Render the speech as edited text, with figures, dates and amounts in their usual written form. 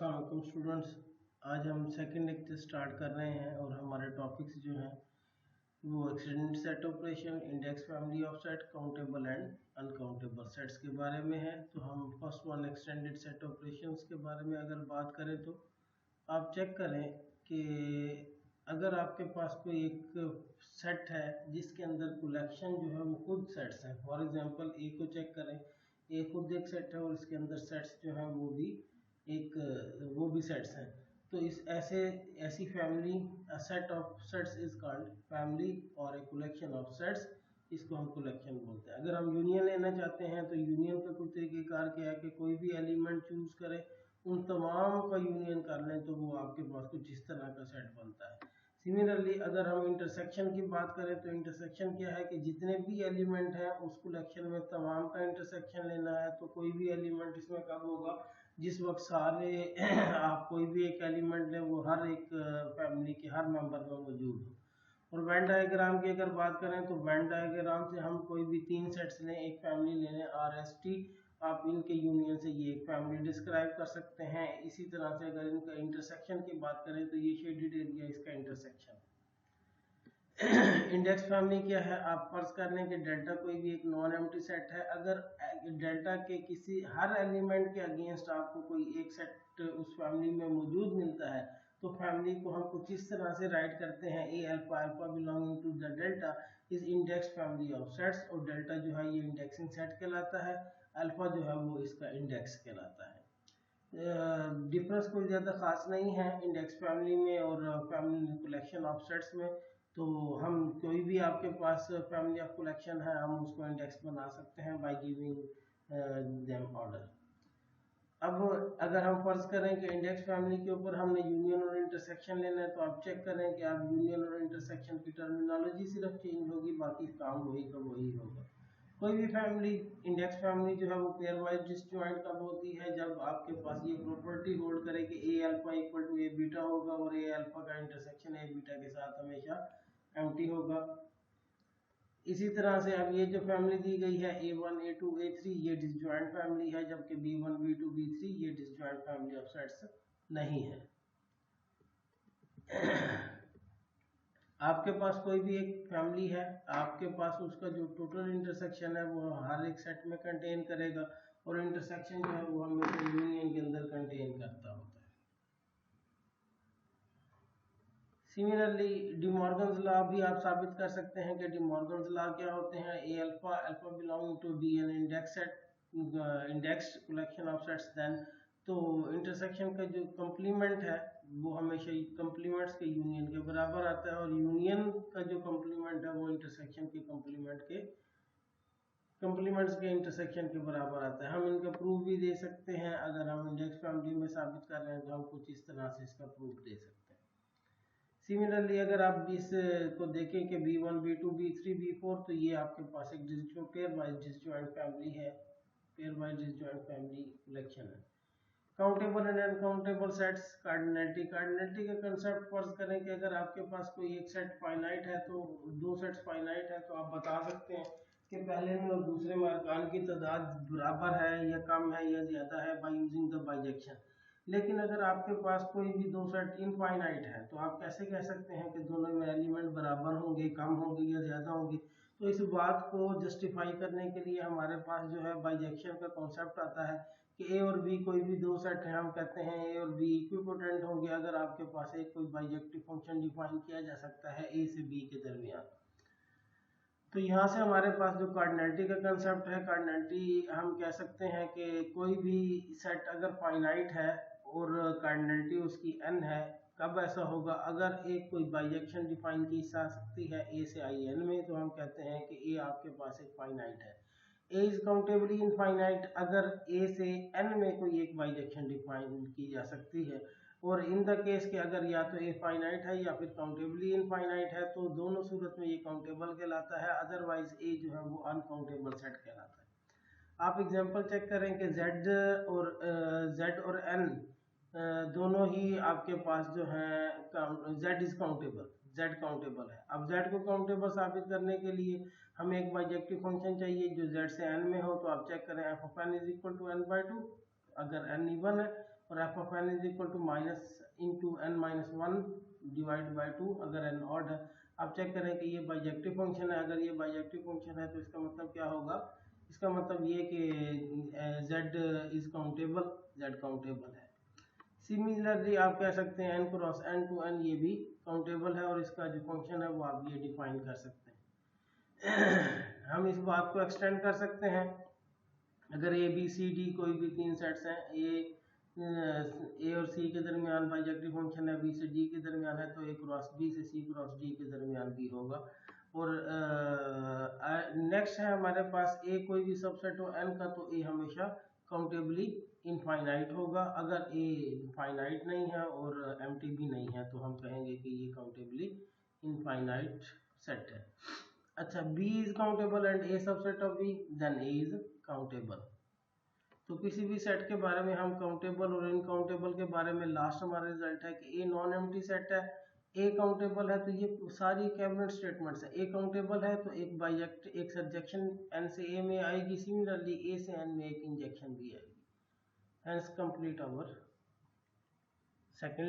अस्सलाम वालेकुम स्टूडेंट्स। आज हम सेकंड लेक्चर स्टार्ट कर रहे हैं और हमारे टॉपिक्स जो हैं वो extended set operation, index family of set, countable and uncountable sets के बारे में है। तो हम first one extended set operations के बारे में अगर बात करें तो आप चेक करें कि अगर आपके पास कोई एक सेट है जिसके अंदर कलेक्शन जो है वो खुद सेट्स हैं। फॉर एग्जांपल ए को चेक करें, ए खुद एक सेट है और इसके अंदर सेट्स जो है वो भी सेट्स हैं। तो इस ऐसी family, a set of sets is called family और ए कलेक्शन ऑफ सेट्स, इसको हम कलेक्शन बोलते हैं। अगर हम यूनियन लेना चाहते हैं तो यूनियन का कुछ तरीकेकार क्या है कि कोई भी एलिमेंट चूज करें, उन तमाम का यूनियन कर लें तो वो आपके पास कुछ इस तरह का सेट बनता है। सिमिलरली अगर हम इंटरसेक्शन की बात करें तो इंटरसेक्शन क्या है कि जितने भी एलिमेंट हैं उस कलेक्शन में तमाम का इंटरसेक्शन लेना है। तो कोई भी एलिमेंट इसमें कब होगा, जिस वक्त सारे आप कोई भी एक एलिमेंट लें वो हर एक फैमिली के हर मेंबर में मौजूद हो। और वेन डायग्राम की अगर बात करें तो वेन डायग्राम से हम कोई भी तीन सेट्स लें, एक फैमिली ले लें आर एस टी, आप इनके यूनियन से ये एक फैमिली डिस्क्राइब कर सकते हैं। इसी तरह से अगर इनका इंटरसेक्शन की बात करें तो ये शेडेड एरिया इसका इंटरसेक्शन। इंडेक्स फैमिली क्या है, आप फर्ज कर लें कि डेल्टा कोई भी एक नॉन एम्प्टी सेट है। अगर डेल्टा के किसी हर एलिमेंट के अगेंस्ट आपको कोई एक सेट उस फैमिली में मौजूद मिलता है तो फैमिली को हम कुछ इस तरह से राइट करते हैं, A alpha alpha belonging to the delta is index family of sets. और डेल्टा जो है ये इंडेक्सिंग सेट कहलाता है, अल्फा जो है वो इसका इंडेक्स कहलाता है। डिफरेंस कोई ज़्यादा खास नहीं है इंडेक्स फैमिली में और फैमिली कलेक्शन ऑफ सेट्स में। तो हम कोई भी आपके पास फैमिली ऑफ कलेक्शन है हम उसको इंडेक्स बना सकते हैं बाय गिविंग देम ऑर्डर। अब अगर हम फर्ज करें कि इंडेक्स फैमिली के ऊपर हमने यूनियन और इंटरसेक्शन लेना है तो आप चेक करें कि आप यूनियन और इंटरसेक्शन की टर्मिनोलॉजी सिर्फ चेंज होगी, बाकी काम वही का वही होगा। कोई भी फैमिली, इंडेक्स फैमिली जो है वो पेयर वाइज डिसजॉइंट कब होती है, जब आपके पास ये प्रॉपर्टी होल्ड करे कि A alpha equal to A beta होगा और ए अल्फा का इंटरसेक्शन ए बीटा के साथ हमेशा एम्प्टी होगा। इसी तरह से अब ये जो फैमिली दी गई है A1 A2 A3 ये डिसजॉइंट फैमिली है, जबकि B1 B2 B3 ये डिसजॉइंट फैमिली ऑफ सेट्स नहीं है। आपके पास कोई भी एक फैमिली है, आपके पास उसका जो टोटल इंटरसेक्शन है वो हर एक सेट में कंटेन करेगा और इंटरसेक्शन जो है वो हमेशा यूनियन के अंदर कंटेन करता होता है। सिमिलरली डिमॉर्गन्स लॉ भी आप साबित कर सकते हैं कि डिमॉर्गन्स लॉ क्या होते हैं, A alpha alpha belonging to B an index set, index collection of sets, then तो इंटरसेक्शन का जो कंप्लीमेंट है वो हमेशा कंप्लीमेंट्स के यूनियन के बराबर आता है और यूनियन का जो कंप्लीमेंट है वो इंटरसेक्शन के कंप्लीमेंट्स के इंटरसेक्शन के बराबर आता है। हम इनका प्रूफ भी दे सकते हैं, अगर हम इंडेक्स फैमिली में साबित कर रहे हैं तो हम कुछ इस तरह से इसका प्रूफ दे सकते हैं। सिमिलरली अगर आप इस को देखें कि B1 B2 B3 B4 तो ये आपके पास एक पेयर वाइज डिसजॉइंट फैमिली है, pairwise disjoint family collection है। Countable and uncountable sets, cardinality का कंसेप्ट फर्ज करें कि अगर आपके पास कोई एक सेट फाइनाइट है तो दो सेट्स फाइनाइट है तो आप बता सकते हैं कि पहले में और दूसरे में अरकान की तादाद बराबर है या कम है या ज्यादा है बाय यूजिंग द बाइजेक्शन। लेकिन अगर आपके पास कोई भी दो सेट इनफाइनाइट है तो आप कैसे कह सकते हैं कि दोनों में एलिमेंट बराबर होंगे, कम होंगे या ज्यादा होंगे। तो इस बात को जस्टिफाई करने के लिए हमारे पास जो है बाइजेक्शन का कॉन्सेप्ट आता है कि ए और बी कोई भी दो सेट है, हम कहते हैं ए और बी इक्विपोटेंट होंगे अगर आपके पास एक कोई बाइजेक्टिव फंक्शन डिफाइन किया जा सकता है ए से बी के दरमियान। तो यहाँ से हमारे पास जो कार्डिनलिटी का कंसेप्ट है, कार्डिनलिटी हम कह सकते हैं कि कोई भी सेट अगर फाइनाइट है और कार्डिनलिटी उसकी n है, कब ऐसा होगा, अगर एक कोई बाइजेक्शन डिफाइन की जा सकती है a से in में तो हम कहते हैं कि a आपके पास एक फाइनाइट है। a इज काउंटेबली इनफाइनाइट अगर a से n में कोई एक बाइजेक्शन डिफाइन की जा सकती है, और इन द केस के अगर या तो ए फाइनाइट है या फिर काउंटेबली इनफाइनाइट है तो दोनों सूरत में ये काउंटेबल कहलाता है, अदरवाइज ए जो है वो अनकाउंटेबल सेट कहलाता है। आप एग्जांपल चेक करें कि z और n दोनों ही आपके पास जो है z is countable, z countable है। अब z को काउंटेबल साबित करने के लिए हमें एक बाइजेक्टिव फंक्शन चाहिए जो z से n में हो। तो आप चेक करें f of n is equal to n/2, अगर n इवन है और F of N is equal to minus into N minus one divide by two अगर एन ऑड है। आप चेक करें कि ये बाइजेक्टिव फंक्शन है, अगर ये बाइजेक्टिव फंक्शन है तो इसका मतलब क्या होगा, इसका मतलब ये कि z is countable, z countable है। सिमिलरली आप कह सकते हैं n cross n to n ये भी काउंटेबल है और इसका जो फंक्शन है वो आप ये डिफाइन कर सकते हैं। हम इस बात को एक्सटेंड कर सकते हैं, अगर ए बी सी डी कोई भी तीन सेट्स हैं, ए और सी के दरमियान बाइजेक्टिव फंक्शन है, बी से डी के दरमियान है, तो ए क्रॉस बी से सी क्रॉस डी के दरमियान भी होगा। और नेक्स्ट है हमारे पास ए कोई भी सबसेट हो n का, तो ए हमेशा काउंटेबली इनफाइनाइट होगा। अगर ए फाइनाइट नहीं है और एम्प्टी भी नहीं है तो हम कहेंगे कि ये काउंटेबली इनफाइनाइट सेट है। अच्छा, B is countable and A subset of B, then A is countable. तो किसी भी सेट के बारे में हम काउंटेबल और इनकाउंटेबल के बारे में लास्ट हमारा रिजल्ट है कि A नॉन एम्प्टी सेट है, A काउंटेबल है, तो ये सारी कैबिनेट स्टेटमेंट्स है। A काउंटेबल है तो एक बाइजेक्ट एक सबजेक्शन N से A में आएगी, सिमिलरली A से N में एक इंजेक्शन भी आएगी। Hence complete our second